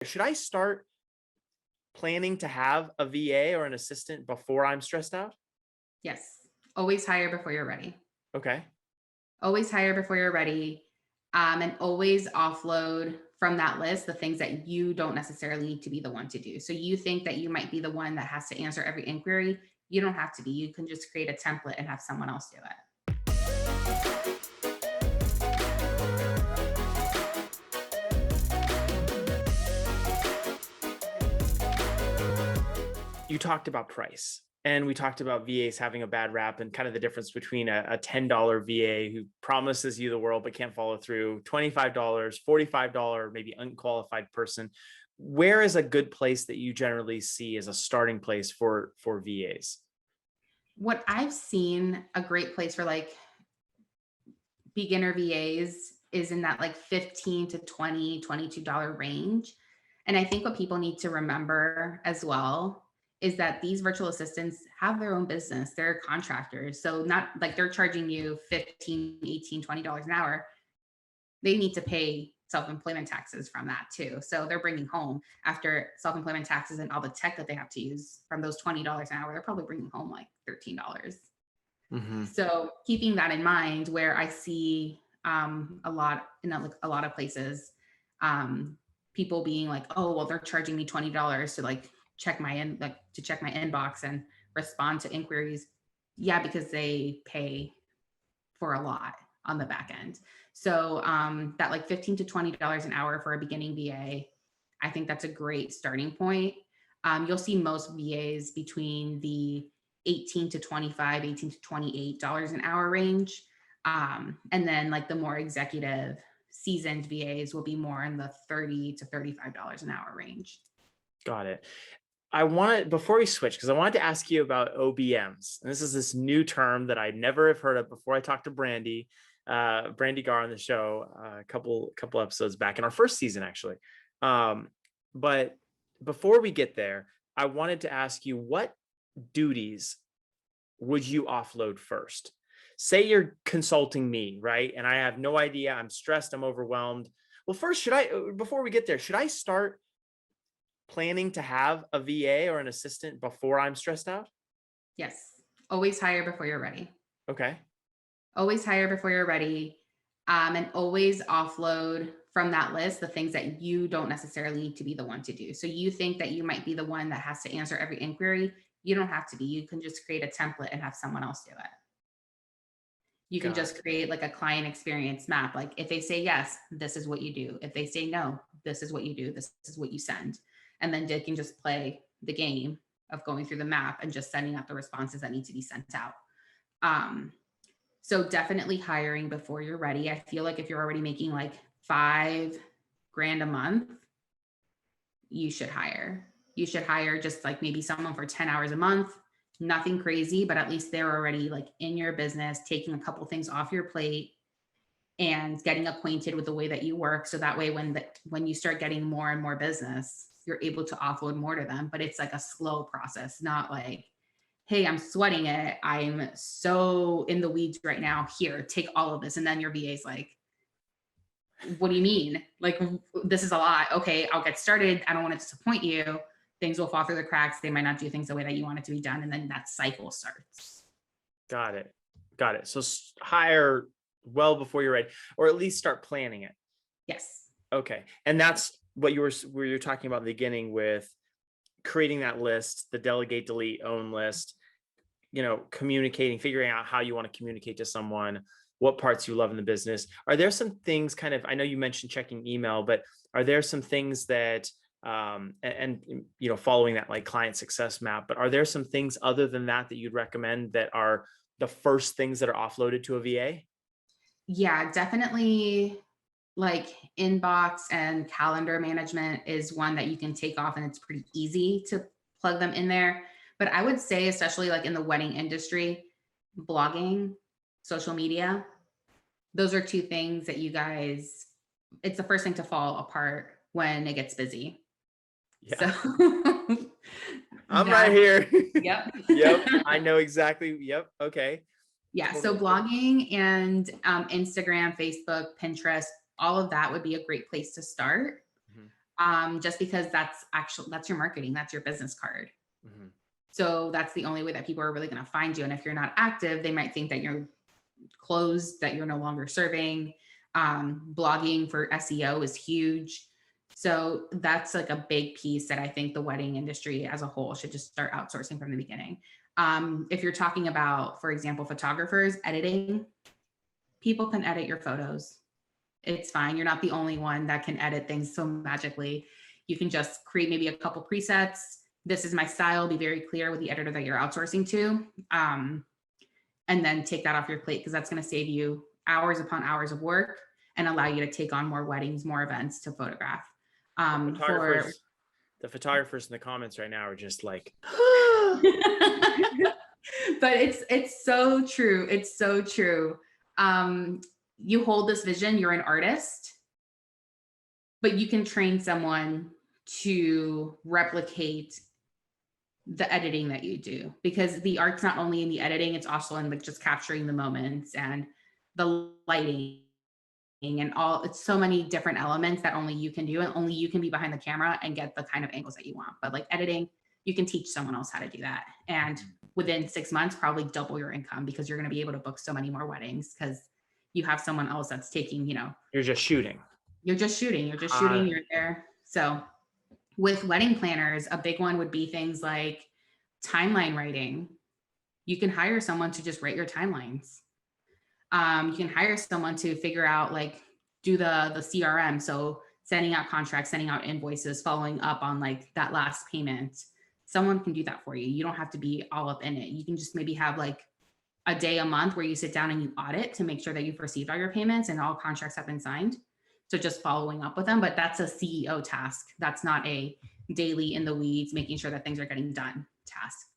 Should I start planning to have a VA or an assistant before I'm stressed out? Yes. Always hire before you're ready. Okay. Always hire before you're ready. And always offload from that list the things that you don't necessarily need to be the one to do. So you think that you might be the one that has to answer every inquiry. You don't have to be. You can just create a template and have someone else do it. You talked about price and we talked about VAs having a bad rap and kind of the difference between a $10 VA who promises you the world but can't follow through, $25, $45, maybe unqualified person. Where is a good place that you generally see as a starting place for VAs? What I've seen a great place for like beginner VAs is in that like 15 to 20, $22 range. And I think what people need to remember as well is that these virtual assistants have their own business. They're contractors. So not like they're charging you 15, 18, $20 an hour. They need to pay self-employment taxes from that too. So they're bringing home after self-employment taxes and all the tech that they have to use from those $20 an hour, they're probably bringing home like $13. Hmm. So keeping that in mind, where I see a lot in like a lot of places, um, people being like, "Oh, well, they're charging me $20 to like check my inbox and respond to inquiries." Yeah, because they pay for a lot on the back end. So that like 15 to $20 an hour for a beginning VA, I think that's a great starting point. You'll see most VAs between the 18 to 25, 18 to $28 an hour range. And then like the more executive seasoned VAs will be more in the 30 to $35 an hour range. Got it. I wanted before we switch because I wanted to ask you about OBMs. And this is this new term that I never have heard of before. I talked to Brandy Gar on the show a couple episodes back in our first season, actually. But before we get there, I wanted to ask you what duties would you offload first? Say you're consulting me, right? And I have no idea. I'm stressed. I'm overwhelmed. Well, first, before we get there, should I start planning to have a VA or an assistant before I'm stressed out? Yes. Always hire before you're ready. Okay. Always hire before you're ready, and always offload from that list the things that you don't necessarily need to be the one to do. So you think that you might be the one that has to answer every inquiry. You don't have to be. You can just create a template and have someone else do it. You can Got just it. create like a client experience map. Like if they say yes, this is what you do. If they say no, this is what you do. This is what you send. And then they can just play the game of going through the map and just sending out the responses that need to be sent out. Um, so definitely hiring before you're ready. I feel like if you're already making like 5 grand a month, you should hire. You should hire just like maybe someone for 10 hours a month, nothing crazy, but at least they're already like in your business, taking a couple things off your plate and getting acquainted with the way that you work. So that way when you start getting more and more business, you're able to offload more to them. But it's like a slow process, not like, hey, I'm sweating it. I'm so in the weeds right now. Here, take all of this. And then your VA's like, what do you mean? Like, this is a lot. Okay, I'll get started. I don't want to disappoint you. Things will fall through the cracks. They might not do things the way that you want it to be done. And then that cycle starts. Got it. Got it. So hire well before you're ready, or at least start planning it. Yes. Okay. And that's what where you're talking about in the beginning with creating that list, the delegate, delete, own list, communicating, figuring out how you want to communicate to someone, what parts you love in the business. Are there some things I know you mentioned checking email, but are there some things that, following that like client success map, but are there some things other than that you'd recommend that are the first things that are offloaded to a VA? Yeah, definitely like inbox and calendar management is one that you can take off and it's pretty easy to plug them in there. But I would say, especially like in the wedding industry, blogging, social media, those are two things that it's the first thing to fall apart when it gets busy. So Yeah. I'm right that, here. yep. Yep. I know exactly. Yep. Okay. Yeah, so Totally get it. blogging and Instagram, Facebook, Pinterest, all of that would be a great place to start. Mhm. just because that's your marketing, that's your business card. Mhm. So that's the only way that people are really going to find you. And if you're not active, they might think that you're closed, that you're no longer serving. Blogging for SEO is huge. So that's like a big piece that I think the wedding industry as a whole should just start outsourcing from the beginning. If you're talking about, for example, photographers, editing, people can edit your photos. It's fine. You're not the only one that can edit things so magically. You can just create maybe a couple presets. This is my style. Be very clear with the editor that you're outsourcing to. And then take that off your plate, because that's going to save you hours upon hours of work and allow you to take on more weddings, more events to photograph. The photographers in the comments right now are just like, but it's so true. It's so true. You hold this vision, you're an artist, but you can train someone to replicate the editing that you do, because the art's not only in the editing, it's also in like just capturing the moments and the lighting and all. It's so many different elements that only you can do, and only you can be behind the camera and get the kind of angles that you want. But like editing, you can teach someone else how to do that, and within 6 months probably double your income, because you're going to be able to book so many more weddings because you have someone else that's taking, you're just shooting you're there. So with wedding planners, a big one would be things like timeline writing. You can hire someone to just write your timelines. You can hire someone to figure out, like, do the CRM. So sending out contracts, sending out invoices, following up on like that last payment. Someone can do that for you. You don't have to be all up in it. You can just maybe have like a day a month where you sit down and you audit to make sure that you've received all your payments and all contracts have been signed. So just following up with them, but that's a CEO task. That's not a daily in the weeds, making sure that things are getting done task.